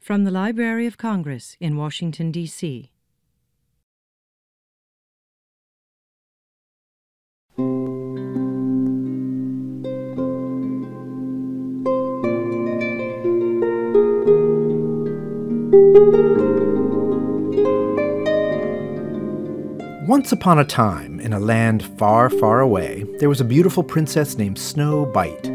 From the Library of Congress in Washington, D.C. Once upon a time, in a land far, far away, there was a beautiful princess named Snow Byte.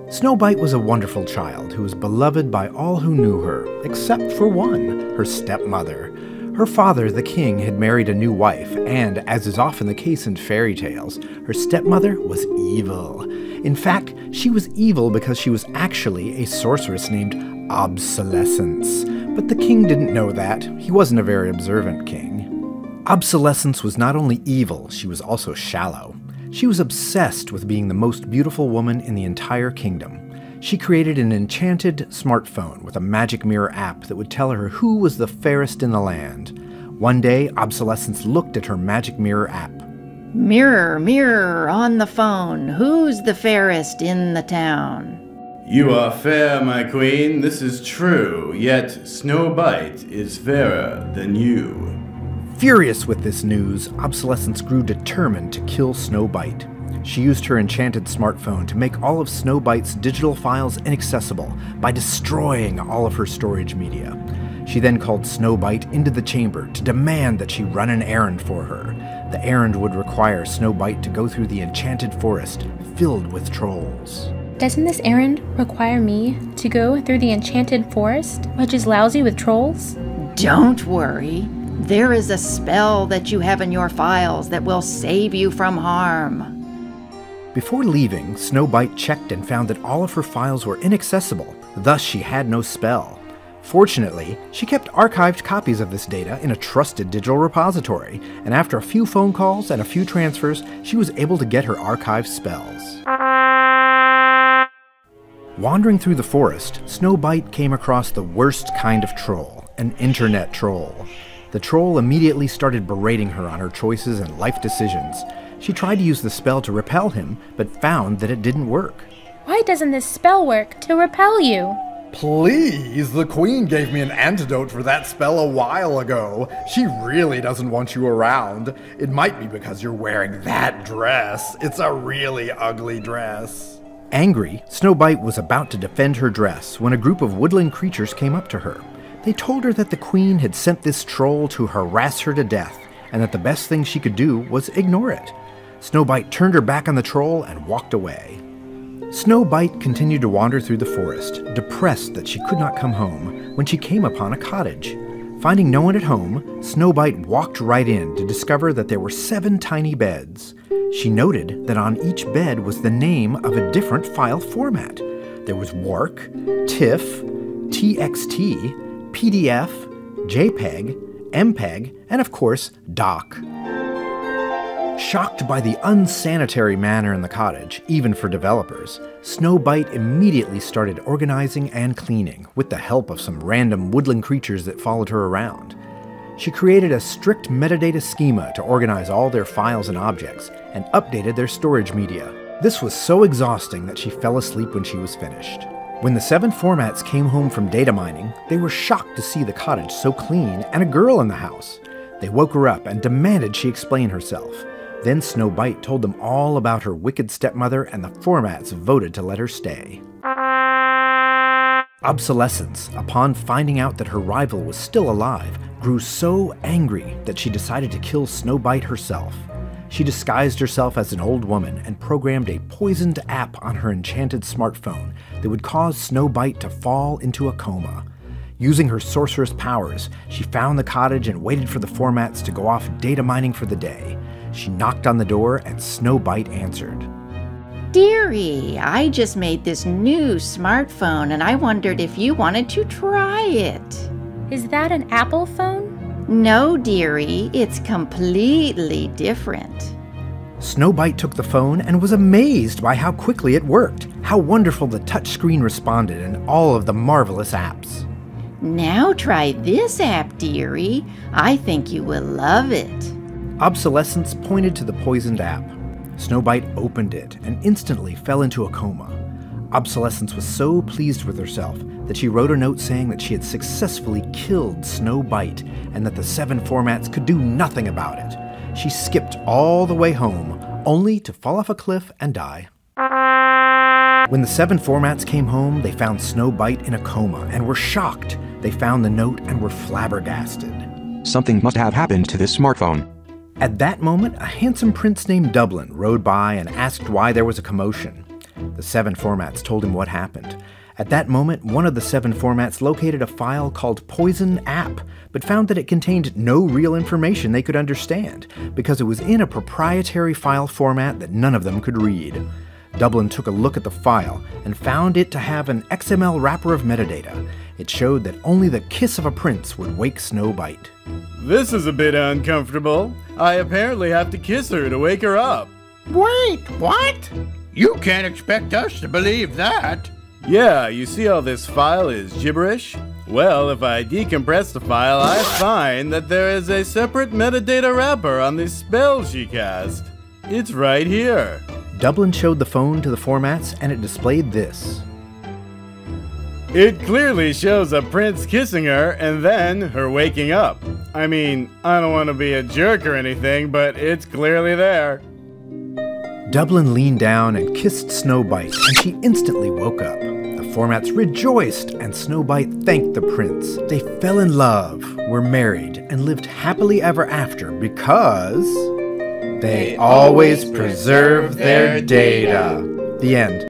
Snow Byte was a wonderful child who was beloved by all who knew her, except for one, her stepmother. Her father, the king, had married a new wife, and, as is often the case in fairy tales, her stepmother was evil. In fact, she was evil because she was actually a sorceress named Obsolescence. But the king didn't know that. He wasn't a very observant king. Obsolescence was not only evil, she was also shallow. She was obsessed with being the most beautiful woman in the entire kingdom. She created an enchanted smartphone with a magic mirror app that would tell her who was the fairest in the land. One day, Obsolescence looked at her magic mirror app. Mirror, mirror on the phone, who's the fairest in the town? You are fair, my queen, this is true, yet Snow Byte is fairer than you. Furious with this news, Obsolescence grew determined to kill Snow Byte. She used her enchanted smartphone to make all of Snow Byte's digital files inaccessible by destroying all of her storage media. She then called Snow Byte into the chamber to demand that she run an errand for her. The errand would require Snow Byte to go through the enchanted forest filled with trolls. Doesn't this errand require me to go through the enchanted forest, which is lousy with trolls? Don't worry. There is a spell that you have in your files that will save you from harm. Before leaving, Snow Byte checked and found that all of her files were inaccessible, thus she had no spell. Fortunately, she kept archived copies of this data in a trusted digital repository, and after a few phone calls and a few transfers, she was able to get her archived spells. Wandering through the forest, Snow Byte came across the worst kind of troll, an internet troll. The troll immediately started berating her on her choices and life decisions. She tried to use the spell to repel him, but found that it didn't work. Why doesn't this spell work to repel you? Please, the queen gave me an antidote for that spell a while ago. She really doesn't want you around. It might be because you're wearing that dress. It's a really ugly dress. Angry, Snow Byte was about to defend her dress when a group of woodland creatures came up to her. They told her that the queen had sent this troll to harass her to death, and that the best thing she could do was ignore it. Snow Byte turned her back on the troll and walked away. Snow Byte continued to wander through the forest, depressed that she could not come home, when she came upon a cottage. Finding no one at home, Snow Byte walked right in to discover that there were 7 tiny beds. She noted that on each bed was the name of a different file format. There was WARC, TIFF, TXT, PDF, JPEG, MPEG, and of course, DOC. Shocked by the unsanitary manner in the cottage, even for developers, Snow Byte immediately started organizing and cleaning, with the help of some random woodland creatures that followed her around. She created a strict metadata schema to organize all their files and objects, and updated their storage media. This was so exhausting that she fell asleep when she was finished. When the 7 formats came home from data mining, they were shocked to see the cottage so clean and a girl in the house. They woke her up and demanded she explain herself. Then Snow Byte told them all about her wicked stepmother, and the formats voted to let her stay. Obsolescence, upon finding out that her rival was still alive, grew so angry that she decided to kill Snow Byte herself. She disguised herself as an old woman and programmed a poisoned app on her enchanted smartphone that would cause Snow Byte to fall into a coma. Using her sorceress powers, she found the cottage and waited for the formats to go off data mining for the day. She knocked on the door and Snow Byte answered. Dearie, I just made this new smartphone and I wondered if you wanted to try it. Is that an Apple phone? No, dearie, it's completely different. Snow Byte took the phone and was amazed by how quickly it worked, how wonderful the touchscreen responded, and all of the marvelous apps. Now try this app, dearie. I think you will love it. Obsolescence pointed to the poisoned app. Snow Byte opened it and instantly fell into a coma. Obsolescence was so pleased with herself that she wrote a note saying that she had successfully killed Snow Byte and that the 7 formats could do nothing about it. She skipped all the way home, only to fall off a cliff and die. When the 7 formats came home, they found Snow Byte in a coma and were shocked. They found the note and were flabbergasted. Something must have happened to this smartphone. At that moment, a handsome prince named Dublin rode by and asked why there was a commotion. The 7 formats told him what happened. At that moment, one of the 7 formats located a file called Poison App, but found that it contained no real information they could understand, because it was in a proprietary file format that none of them could read. Dublin took a look at the file and found it to have an XML wrapper of metadata. It showed that only the kiss of a prince would wake Snow Byte. This is a bit uncomfortable. I apparently have to kiss her to wake her up. Wait, what? You can't expect us to believe that. Yeah, you see how this file is gibberish? Well, if I decompress the file, I find that there is a separate metadata wrapper on the spell she cast. It's right here. Dublin showed the phone to the formats and it displayed this. It clearly shows a prince kissing her and then her waking up. I mean, I don't want to be a jerk or anything, but it's clearly there. Dublin leaned down and kissed Snow Byte, and she instantly woke up. The formats rejoiced, and Snow Byte thanked the prince. They fell in love, were married, and lived happily ever after because they always preserve their data. The end.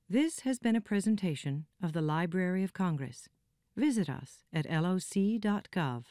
This has been a presentation of the Library of Congress. Visit us at loc.gov.